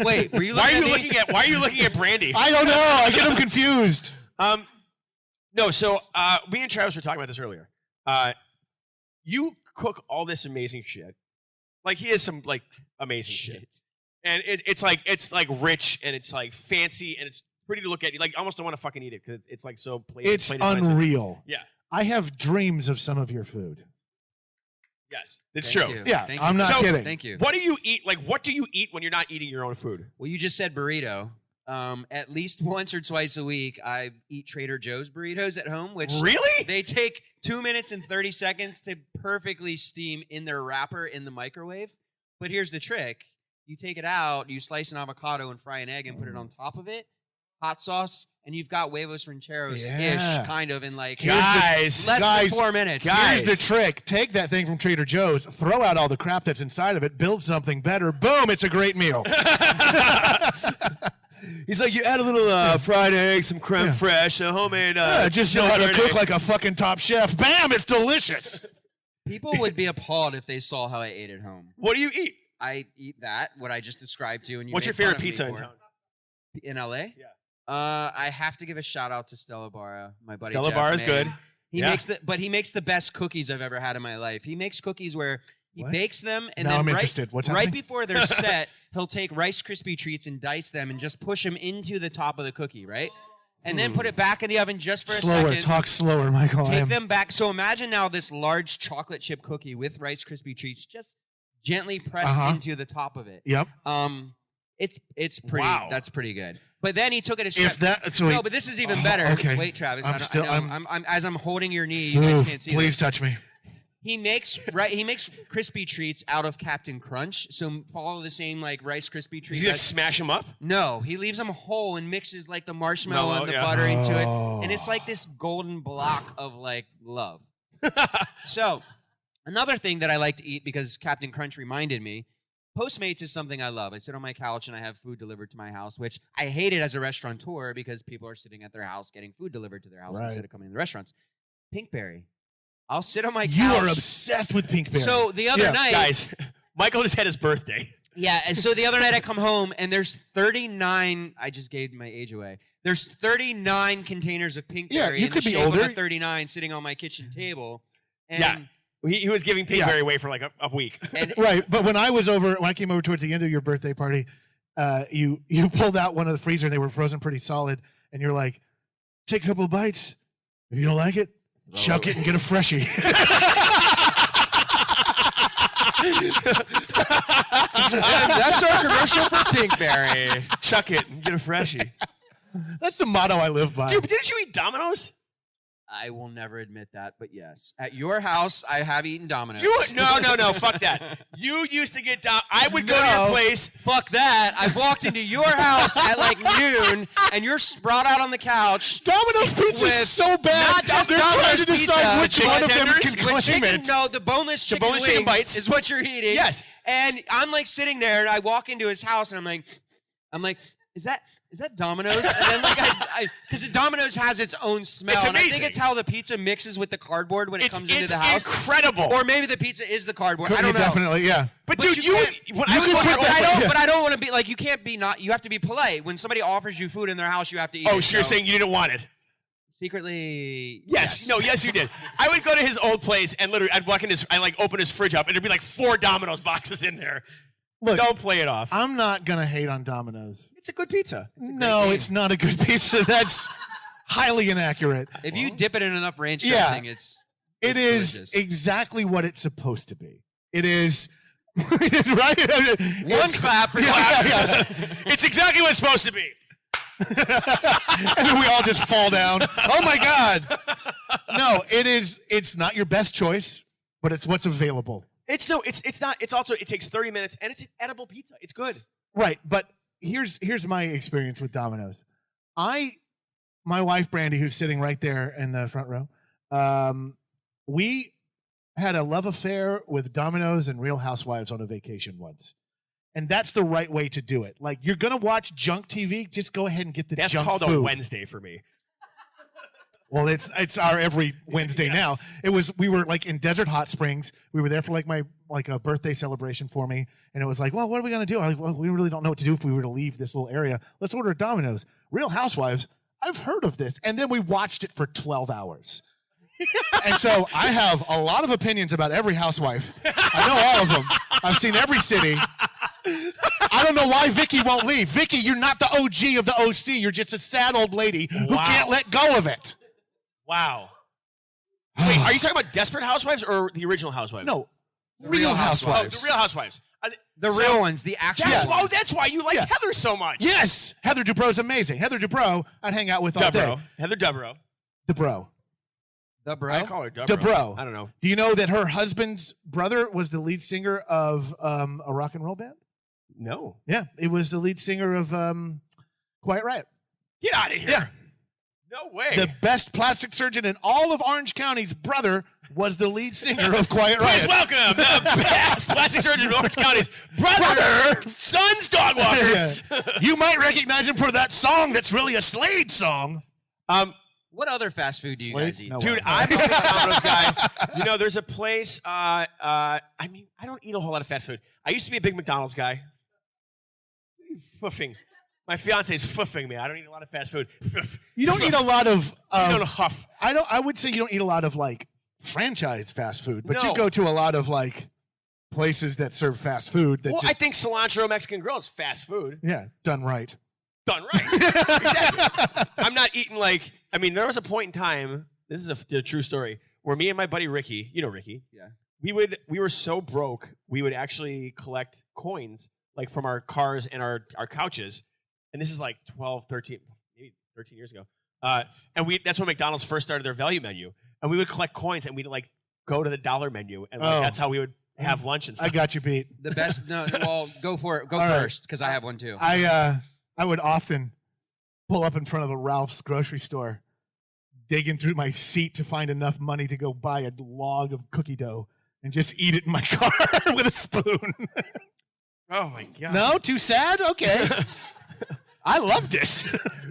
Wait, were you Why looking are you at me? Why are you looking at Brandy? I don't know. I get them confused. No. So me and Travis were talking about this earlier. You cook all this amazing shit. Like he has some like amazing shit, and it's like rich and it's like fancy and it's pretty to look at. You like almost don't want to fucking eat it because it's like so plain. It's plain and nice. unreal. Yeah. I have dreams of some of your food. Yes, it's Thank true. you. Yeah, Thank I'm you. not So- kidding. Thank you. What do you eat? Like, what do you eat when you're not eating your own food? Well, you just said burrito. At least once or twice a week, I eat Trader Joe's burritos at home, which Really? they take 2 minutes and 30 seconds to perfectly steam in their wrapper in the microwave. But here's the trick. You take it out, you slice an avocado and fry an egg and put it on top of it, hot sauce, and you've got huevos rancheros-ish, Yeah. kind of, in like Guys, less guys, than 4 minutes. guys. Here's the trick. Take that thing from Trader Joe's, throw out all the crap that's inside of it, build something better. Boom, it's a great meal. He's like, you add a little fried egg, some creme fraiche, a homemade. Just know how to cook like a fucking top chef. Bam, it's delicious. People would be appalled if they saw how I ate at home. What do you eat? I eat that, what I just described to you. And you What's your made fun favorite of me pizza in for. town? In LA? Yeah. I have to give a shout out to Stella Barra, my buddy. Stella Jeff Barra is made. good. He Yeah. makes the best cookies I've ever had in my life. He makes cookies where he What? bakes them and Now then I'm right, interested. What's right happening? before they're set, he'll take Rice Krispie treats and dice them and just push them into the top of the cookie, right? And then put it back in the oven just for a Slower, second. talk slower, Michael. Take them back. So imagine now this large chocolate chip cookie with Rice Krispie treats just gently pressed into the top of it. Yep. It's pretty. Wow. That's pretty good. But then he took it a step. If that, so No, but this is even Oh, better. okay. Wait, Travis. I'm I still- know, I'm as I'm holding your knee, you guys can't see please this. touch me. He makes crispy treats out of Captain Crunch, so follow the same like Rice Krispie treat. Does he like smash them up? No, he leaves them whole and mixes like the marshmallow and the butter into it, and it's like this golden block of like love. So, another thing that I like to eat because Captain Crunch reminded me, Postmates is something I love. I sit on my couch and I have food delivered to my house, which I hate it as a restaurateur because people are sitting at their house getting food delivered to their house instead of coming to the restaurants. Pinkberry. I'll sit on my couch. You are obsessed with Pinkberry. So the other night... Guys, Michael just had his birthday. Yeah, and so the other night I come home and there's 39... I just gave my age away. There's 39 containers of Pinkberry you in could the be shape older. of a 39 sitting on my kitchen table. And Yeah. He was giving Pinkberry away for like a week. Right, but when I came over towards the end of your birthday party, you pulled out one of the freezer and they were frozen pretty solid, and you're like, take a couple of bites. If you don't like it, chuck it and get a Freshy. that's our commercial for Pinkberry. Chuck it and get a Freshie. That's the motto I live by. Dude, but didn't you eat Domino's? I will never admit that, but yes. At your house, I have eaten Domino's. No, fuck that. You used to get I would go to your place. Fuck that. I've walked into your house at like noon, and you're sprawled out on the couch. Domino's pizza is so bad. Not just They're Domino's trying to decide which pizza, one of them tenders, can claim it. No, the boneless chicken boneless wings chicken bites. is what you're eating. Yes. And I'm like sitting there, and I walk into his house, and I'm like, is that Domino's? And then like because Domino's has its own smell. It's and I think amazing. it's how the pizza mixes with the cardboard when it comes into the house. It's incredible. Or maybe the pizza is the cardboard. I don't know. Definitely, yeah. But But dude, you when I would go to your But I don't want to be like, you can't be not. You have to be polite. When somebody offers you food in their house, you have to eat. Oh, so you're saying you didn't want it? Secretly, Yes. No, yes, you did. I would go to his old place and literally I'd walk in I like open his fridge up and there'd be like 4 Domino's boxes in there. Look, don't play it off. I'm not going to hate on Domino's. It's a good pizza. No, it's not a good pizza. That's highly inaccurate. If you dip it in enough ranch Yeah. dressing, it's delicious. Exactly what it's supposed to be. It is. It's right. one clap for It's exactly what it's supposed to be. And then we all just fall down. Oh my God. No, it is. It's not your best choice, but it's what's available. It's not. It's also, it takes 30 minutes and it's an edible pizza. It's good. Right, but here's my experience with Domino's. My wife Brandy, who's sitting right there in the front row, we had a love affair with Domino's and Real Housewives on a vacation once, and that's the right way to do it. Like, you're gonna watch junk TV, just go ahead and get the That's junk called food. a Wednesday for me. Well, it's our every Wednesday now. We were like in Desert Hot Springs. We were there for like a birthday celebration for me, and it was like, well, what are we gonna do? I'm like, well, we really don't know what to do if we were to leave this little area. Let's order Domino's. Real Housewives. I've heard of this, and then we watched it for 12 hours. And so I have a lot of opinions about every housewife. I know all of them. I've seen every city. I don't know why Vicky won't leave. Vicky, you're not the OG of the OC. You're just a sad old lady who can't let go of it. Wow. Wait, are you talking about Desperate Housewives or the original Housewives? No, Real Oh, Housewives. the Real Housewives. The real ones, the actual ones. That's why you liked Heather so much. Yes, Heather Dubrow's amazing. Heather Dubrow, I'd hang out with all day. Heather Dubrow. Dubrow. The bro. I call her Dubrow. Dubrow. I don't know. Do you know that her husband's brother was the lead singer of a rock and roll band? No. Yeah, it was the lead singer of Quiet Riot. Get out of here. Yeah. No way. The best plastic surgeon in all of Orange County's brother was the lead singer of Quiet Riot. Please welcome the best plastic surgeon in Orange County's brother, son's dog walker. Yeah. You might recognize him for that song that's really a Slade song. What other fast food do you guys eat? No Dude, way. I'm a McDonald's guy. You know, there's a place, I mean, I don't eat a whole lot of fast food. I used to be a big McDonald's guy. Foofing. My fiance's foofing me. I don't eat a lot of fast food. You don't eat a lot of. You don't huff. I would say you don't eat a lot of like franchise fast food, but No. you go to a lot of like places that serve fast food. That Well, just, I think Cilantro Mexican Grill is fast food. yeah, done right. Done right. Exactly. I'm not eating like, I mean, there was a point in time, this is a true story, where me and my buddy Ricky, you know Ricky. Yeah. We were so broke, we would actually collect coins like from our cars and our couches. And this is like 12, 13, maybe 13 years ago. And that's when McDonald's first started their value menu. And we would collect coins and we'd like go to the dollar menu, and like, that's how we would have lunch and stuff. I got you beat. The best. No, well, go for it. Go All right. first, because I have one too. I would often pull up in front of a Ralph's grocery store, digging through my seat to find enough money to go buy a log of cookie dough and just eat it in my car with a spoon. Oh my god! No, too sad. Okay, I loved it.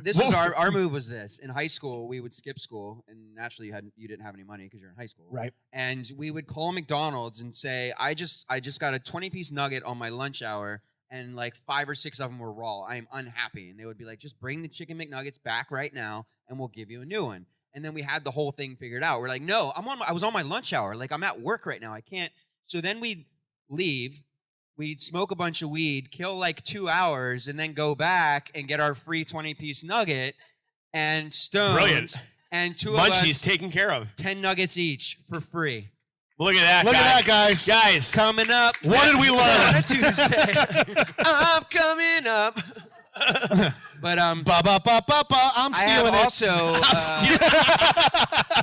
This was our move. Was this in high school? We would skip school, and naturally you didn't have any money because you're in high school, Right. And we would call McDonald's and say, I just got a 20-piece nugget on my lunch hour, and like 5 or 6 of them were raw. I am unhappy, and they would be like, just bring the chicken McNuggets back right now, and we'll give you a new one. And then we had the whole thing figured out. We're like, no, I was on my lunch hour. Like, I'm at work right now. I can't. So then we'd leave. We'd smoke a bunch of weed, kill like 2 hours, and then go back and get our free 20-piece nugget and stoned. Brilliant. And two Munchies of us, taken care of. 10 nuggets each for free. Look at that, Look guys. at that, guys. Guys, Coming up. What did we learn? On a Tuesday. I'm coming up. But Ba ba ba ba ba. I'm I have stealing it. also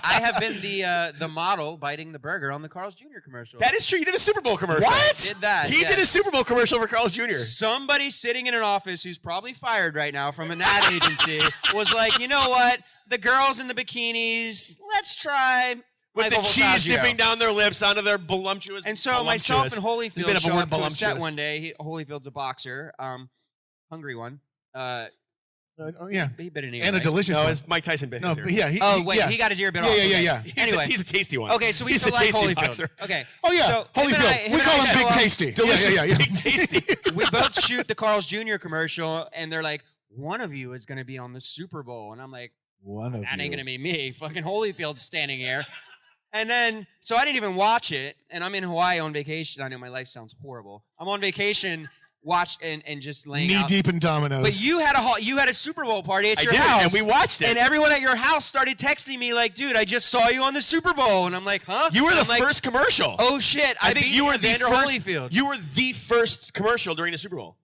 I have been the model biting the burger on the Carl's Jr. commercial. that is true. You did a Super Bowl commercial. What? Did that? He did a yes. Super Bowl commercial for Carl's Jr. Somebody sitting in an office who's probably fired right now from an ad agency was like, you know what? The girls in the bikinis, let's try With Michael the cheese Voltaggio. dipping down their lips onto their voluptuous. And so myself and There's been Holyfield a show word up to a set voluptuous. one day. Holyfield's a boxer, hungry one. Oh, yeah. He bit an ear. And a right? delicious No, one. it's Mike Tyson bit No, his but ear. yeah. He got his ear bit Yeah, off. yeah, Okay. yeah. Anyway. He's a tasty one. Okay, so we He's still a like tasty Holyfield. boxer. Okay. Oh, yeah. So him and I- Holyfield. him We and call I him show Big up. Tasty. Delicious. Yeah. Big tasty. We both shoot the Carl's Jr. commercial, and they're like, one of you is going to be on the Super Bowl. And I'm like, One of that ain't you. going to be me. Fucking Holyfield's standing here. And then, so I didn't even watch it. And I'm in Hawaii on vacation. I know my life sounds horrible. I'm on vacation, watch and just laying Knee out. deep in Domino's. But you had a Super Bowl party at I your did, house. and we watched it. And everyone at your house started texting me like, dude, I just saw you on the Super Bowl. And I'm like, huh? You were And the I'm like, first commercial. Oh, shit. I think beat you were the Evander first. Holyfield. You were the first commercial during the Super Bowl.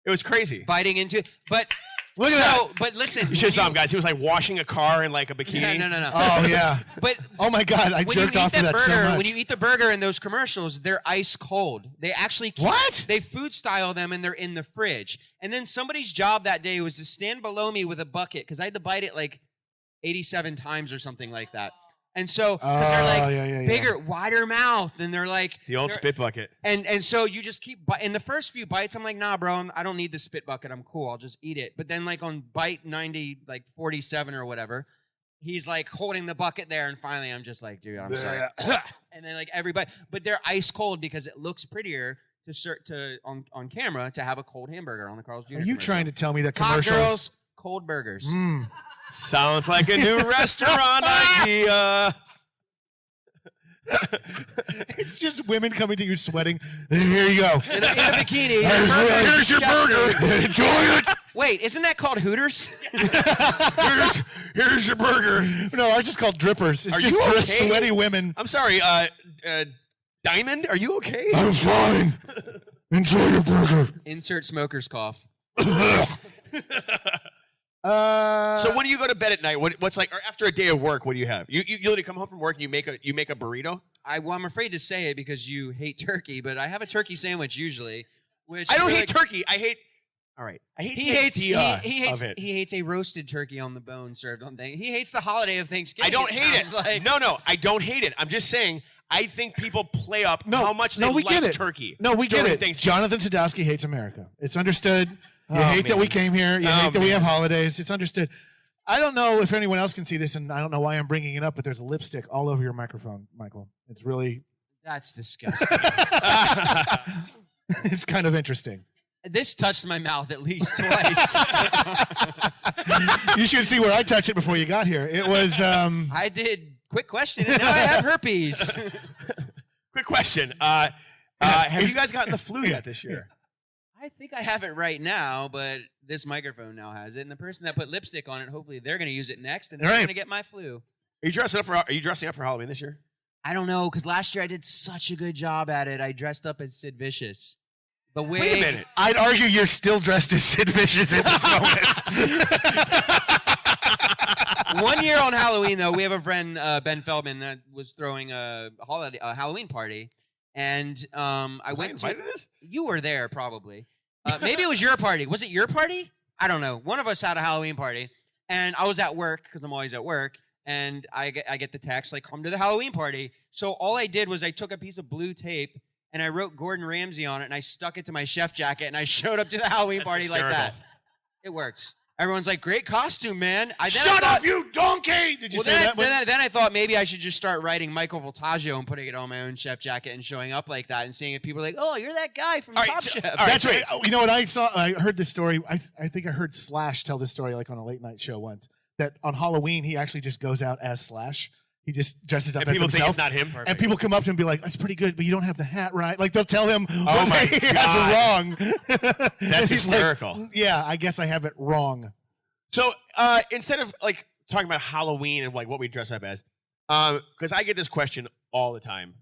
It was crazy. Biting into it. But, Look at that. but listen. You should have saw him, guys. He was like washing a car in like a bikini. Yeah, no. Oh, yeah. But Oh, my God. I when you jerked eat off to that that so burger, much. when you eat the burger in those commercials, they're ice cold. They actually keep, What? They food style them and they're in the fridge. And then somebody's job that day was to stand below me with a bucket because I had to bite it like 87 times or something like that. And so, because they're like yeah. bigger, wider mouth, and they're like The old they're- spit bucket. And so you just keep in the first few bites. I'm like, nah, bro, I don't need the spit bucket. I'm cool. I'll just eat it. But then like on bite 90, like 47 or whatever, he's like holding the bucket there, and finally I'm just like, dude, I'm sorry. And then like everybody, but they're ice cold because it looks prettier on camera to have a cold hamburger on the Carl's Jr. Are you trying to tell me that hot commercials? girls, cold burgers? Mm. Sounds like a new restaurant idea. It's just women coming to you sweating. Here you go. In a bikini. Here's your burger. Enjoy it. Wait, isn't that called Hooters? Here's your burger. No, ours is called drippers. It's Are just you okay? sweaty women. I'm sorry, Diamond, are you okay? I'm fine. Enjoy your burger. Insert smoker's cough. So when do you go to bed at night? What's like, or after a day of work? What do you have? You literally come home from work and you make a burrito. I'm afraid to say it because you hate turkey, but I have a turkey sandwich usually. Which I don't you're hate turkey. I hate. All right, I hate He the hates idea he hates of it. he hates a roasted turkey on the bone served on thing. He hates the holiday of Thanksgiving. I don't hate it. sounds like. No, I don't hate it. I'm just saying I think people play up how much they we like get it. turkey. No, we get during it. Thanksgiving. Jonathan Sadowski hates America. It's understood. You Oh, hate that man. we came here. You Oh, hate that we man. have holidays. It's understood. I don't know if anyone else can see this, and I don't know why I'm bringing it up, but there's lipstick all over your microphone, Michael. It's really, That's disgusting. it's kind of interesting. This touched my mouth at least twice. You should see where I touched it before you got here. It was, I did. Quick question, and now I have herpes. Quick question. Have you guys gotten the flu yet this year? I think I have it right now, but this microphone now has it. And the person that put lipstick on it, hopefully they're going to use it next, and they're Right. going to get my flu. Are you dressing up for Halloween this year? I don't know, because last year I did such a good job at it. I dressed up as Sid Vicious. The wig, Wait a minute. I'd argue you're still dressed as Sid Vicious at this moment. 1 year on Halloween though. We have a friend Ben Feldman that was throwing a Halloween party, and I went to. This? You were there probably. Maybe it was your party. Was it your party? I don't know. One of us had a Halloween party, and I was at work because I'm always at work, and I get the text like, "Come to the Halloween party." So all I did was I took a piece of blue tape and I wrote Gordon Ramsay on it, and I stuck it to my chef jacket, and I showed up to the Halloween party like that. It works. Everyone's like, "Great costume, man." Shut up, you donkey! Did you say that? Then I thought maybe I should just start writing Michael Voltaggio and putting it on my own chef jacket and showing up like that and seeing if people are like, "Oh, you're that guy from Top Chef." That's right. You know what I saw? I heard this story. I think I heard Slash tell this story like on a late night show once. That on Halloween he actually just goes out as Slash. He just dresses up as himself. And people think it's not him. Perfect. And people come up to him and be like, "That's pretty good, but you don't have the hat right." Like they'll tell him oh my he God. has wrong. That's hysterical. Like, yeah, I guess I have it wrong. So instead of like talking about Halloween and like what we dress up as, because I get this question all the time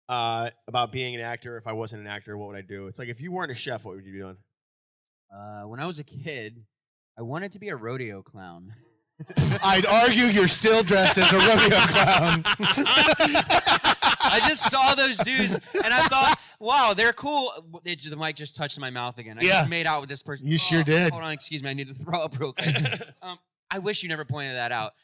about being an actor. If I wasn't an actor, what would I do? It's like if you weren't a chef, what would you be doing? When I was a kid, I wanted to be a rodeo clown. I'd argue you're still dressed as a rodeo clown. I just saw those dudes, and I thought, wow, they're cool. The mic just touched my mouth again. I just made out with this person. You sure did. Hold on, excuse me. I need to throw up real quick. I wish you never pointed that out.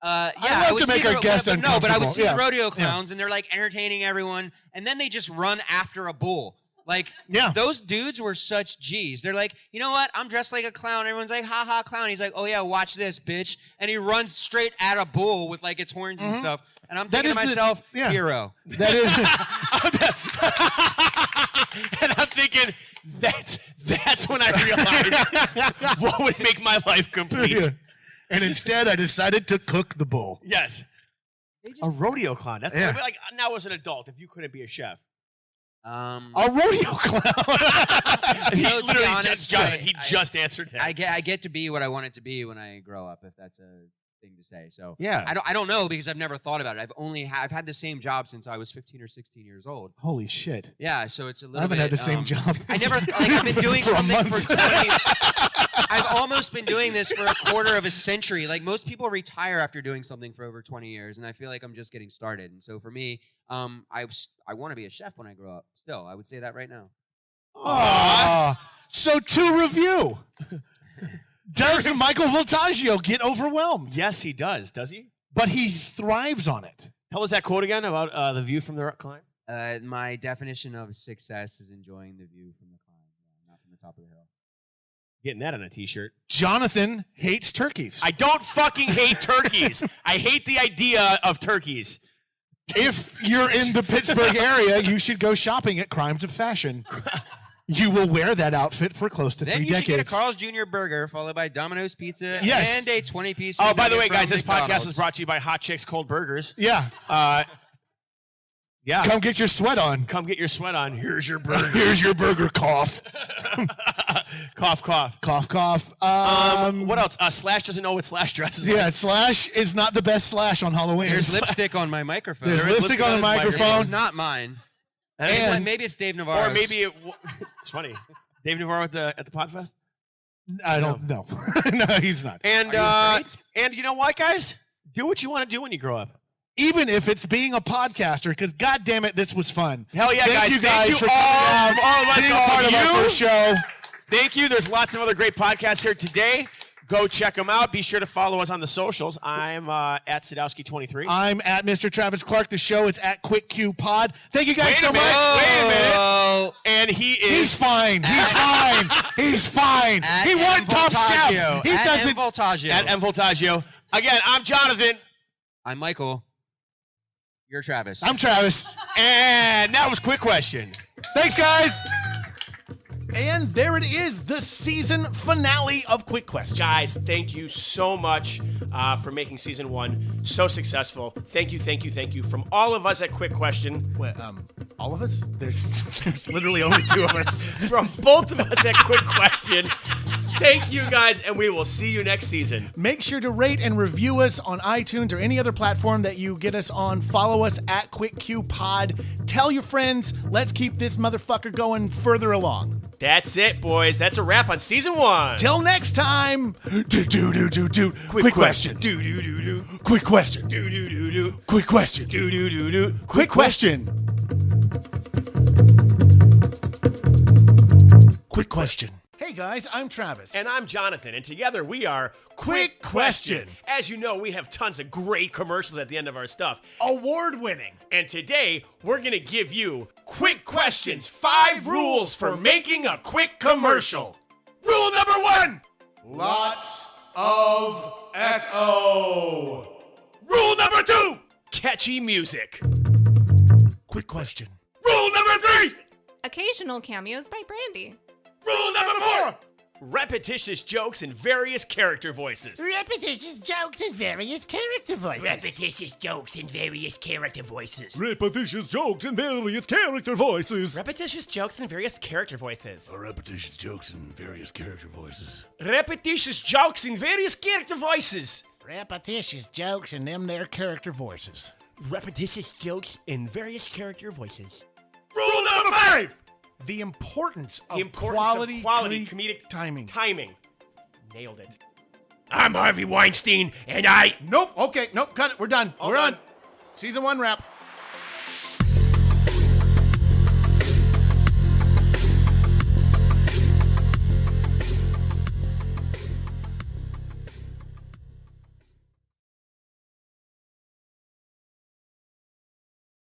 I love to make our guest uncomfortable. No, but I would see the rodeo clowns, and they're like entertaining everyone, and then they just run after a bull. Like, those dudes were such G's. They're like, you know what? I'm dressed like a clown. Everyone's like, ha ha, clown. He's like, oh yeah, watch this, bitch. And he runs straight at a bull with like its horns and stuff. And I'm thinking to myself, hero. That is. And I'm thinking, that's when I realized what would make my life complete. And instead, I decided to cook the bull. Yes. A rodeo clown. That's like now as an adult, if you couldn't be a chef. A rodeo clown. He literally just answered that. I get to be what I want it to be when I grow up, if that's a thing to say. So yeah, I don't know because I've never thought about it. I've had the same job since I was 15 or 16 years old. Holy shit! Yeah, so it's a little. I haven't had the same job. I never I've been doing something for 20. I've almost been doing this for a quarter of a century. Like most people retire after doing something for over 20 years, and I feel like I'm just getting started. And so for me, I want to be a chef when I grow up. Still, I would say that right now. So to review, does Michael Voltaggio get overwhelmed? Yes, he does. Does he? But he thrives on it. Tell us that quote again about the view from the climb. My definition of success is enjoying the view from the climb, not from the top of the hill. Getting that on a t-shirt. Jonathan hates turkeys. I don't fucking hate turkeys. I hate the idea of turkeys. If you're in the Pittsburgh area, you should go shopping at Crimes of Fashion. You will wear that outfit for close to 3 decades. Then you should get a Carl's Jr. burger, followed by Domino's pizza, and a 20-piece. Oh, by the way, guys, this podcast is brought to you by Hot Chicks Cold Burgers. Yeah. Yeah. Come get your sweat on. Come get your sweat on. Here's your burger. Here's your burger. Cough. Cough, cough. Cough, cough. What else? Slash doesn't know what Slash dresses like. Yeah, Slash is not the best Slash on Halloween. There's lipstick on my microphone. There's lipstick on the microphone. It's not mine. And maybe it's Dave Navarro's. Or maybe it's funny. Dave Navarro at the PodFest? I don't know. No, he's not. And you know what, guys? Do what you want to do when you grow up. Even if it's being a podcaster, because God damn it, this was fun. Hell yeah, Thank you guys for all of us being part of our first show. Thank you. There's lots of other great podcasts here today. Go check them out. Be sure to follow us on the socials. I'm at Sadowski23. I'm at Mr. Travis Clark. The show is at Quick Q Pod. Thank you guys so much. Wait a minute. And He's fine. He's fine. He's fine. He won Top Chef. He doesn't. At M Voltaggio. Again, I'm Jonathan. I'm Michael. You're Travis. I'm Travis. And that was Quick Question. Thanks, guys. And there it is, the season finale of Quick Question. Guys, thank you so much for making season 1 so successful. Thank you from all of us at Quick Question. Wait, all of us? There's literally only 2 of us. From both of us at Quick Question, Thank you guys, and we will see you next season. Make sure to rate and review us on iTunes or any other platform that you get us on. Follow us at QuickQPod. Tell your friends. Let's keep this motherfucker going further along. That's it, boys. That's a wrap on season 1. Till next time. Quick question. Quick question. Quick question. Quick question. Quick question. Hey guys, I'm Travis. And I'm Jonathan, and together we are Quick Question. As you know, we have tons of great commercials at the end of our stuff. Award-winning. And today, we're going to give you Quick Questions, 5 rules for making a quick commercial. Rule number 1. Lots of echo. Rule number 2. Catchy music. Quick question. Rule number 3. Occasional cameos by Brandy. Rule number 4. Repetitious jokes in various character voices. Repetitious jokes in various character voices. Repetitious jokes in various character voices. Repetitious jokes in various character voices. Repetitious jokes in various character voices. Repetitious jokes in various character voices. Repetitious jokes in various character voices. Repetitious jokes in them their character voices. Repetitious jokes in various character voices. Rule number 5. The importance of quality comedic timing. Nailed it. I'm Harvey Weinstein, and I... Nope. Okay. Nope. Cut it. We're done. All We're done. on. Season 1 wrap.